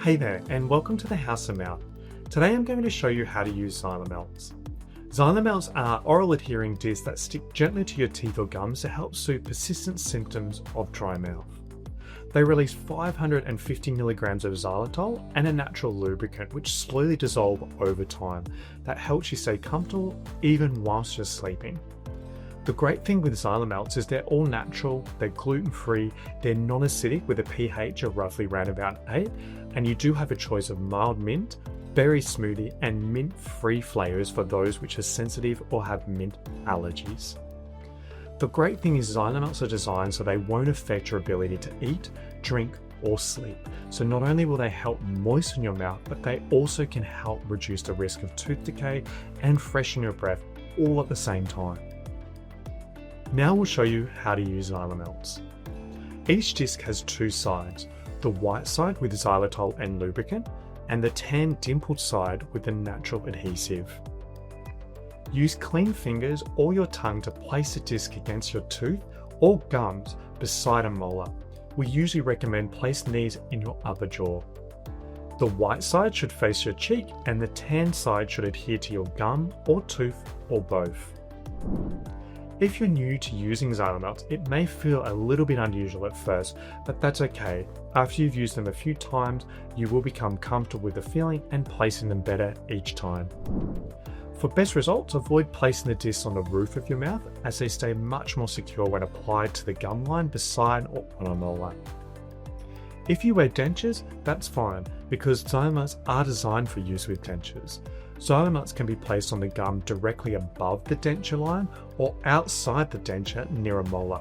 Hey there, and welcome to the House of Mouth. Today I'm going to show you how to use XyliMelts. XyliMelts are oral-adhering discs that stick gently to your teeth or gums to help soothe persistent symptoms of dry mouth. They release 550 milligrams of xylitol and a natural lubricant which slowly dissolve over time that helps you stay comfortable even whilst you're sleeping. The great thing with XyliMelts is they're all natural, they're gluten-free, they're non-acidic with a pH of roughly around about 8, and you do have a choice of mild mint, berry smoothie, and mint-free flavours for those which are sensitive or have mint allergies. The great thing is XyliMelts are designed so they won't affect your ability to eat, drink, or sleep. So not only will they help moisten your mouth, but they also can help reduce the risk of tooth decay and freshen your breath all at the same time. Now we'll show you how to use XyliMelts. Each disc has two sides, the white side with xylitol and lubricant, and the tan dimpled side with the natural adhesive. Use clean fingers or your tongue to place the disc against your tooth or gums beside a molar. We usually recommend placing these in your upper jaw. The white side should face your cheek and the tan side should adhere to your gum or tooth or both. If you're new to using XyliMelts, it may feel a little bit unusual at first, but that's okay. After you've used them a few times, you will become comfortable with the feeling and placing them better each time. For best results, avoid placing the discs on the roof of your mouth as they stay much more secure when applied to the gum line beside or on a molar. If you wear dentures, that's fine because XyliMelts are designed for use with dentures. XyliMelts can be placed on the gum directly above the denture line or outside the denture near a molar.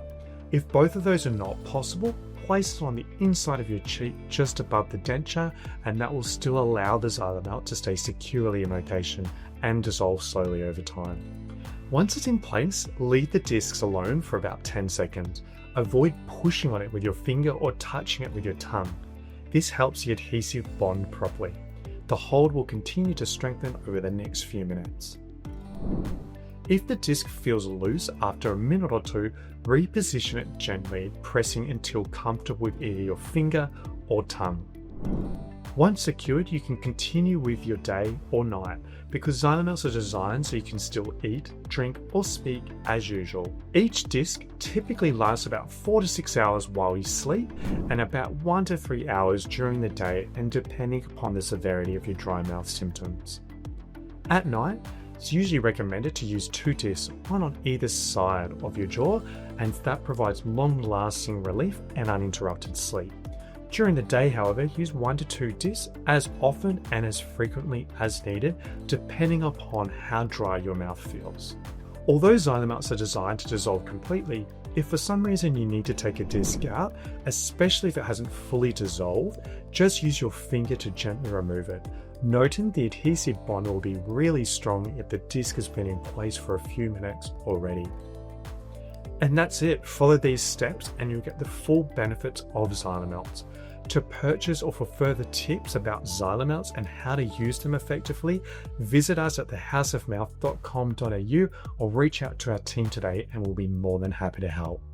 If both of those are not possible, place it on the inside of your cheek just above the denture, and that will still allow the XyliMelt to stay securely in location and dissolve slowly over time. Once it's in place, leave the discs alone for about 10 seconds. Avoid pushing on it with your finger or touching it with your tongue. This helps the adhesive bond properly. The hold will continue to strengthen over the next few minutes. If the disc feels loose after a minute or two, reposition it gently, pressing until comfortable with either your finger or tongue. Once secured, you can continue with your day or night because XyliMelts are designed so you can still eat, drink, or speak as usual. Each disc typically lasts about 4 to 6 hours while you sleep and about 1 to 3 hours during the day, and depending upon the severity of your dry mouth symptoms. At night, it's usually recommended to use 2 discs, one on either side of your jaw, and that provides long-lasting relief and uninterrupted sleep. During the day, however, use 1 to 2 discs as often and as frequently as needed, depending upon how dry your mouth feels. Although XyliMelts are designed to dissolve completely, if for some reason you need to take a disc out, especially if it hasn't fully dissolved, just use your finger to gently remove it. Noting the adhesive bond will be really strong if the disc has been in place for a few minutes already. And that's it. Follow these steps and you'll get the full benefits of XyliMelts. To purchase or for further tips about XyliMelts and how to use them effectively, visit us at thehouseofmouth.com.au or reach out to our team today and we'll be more than happy to help.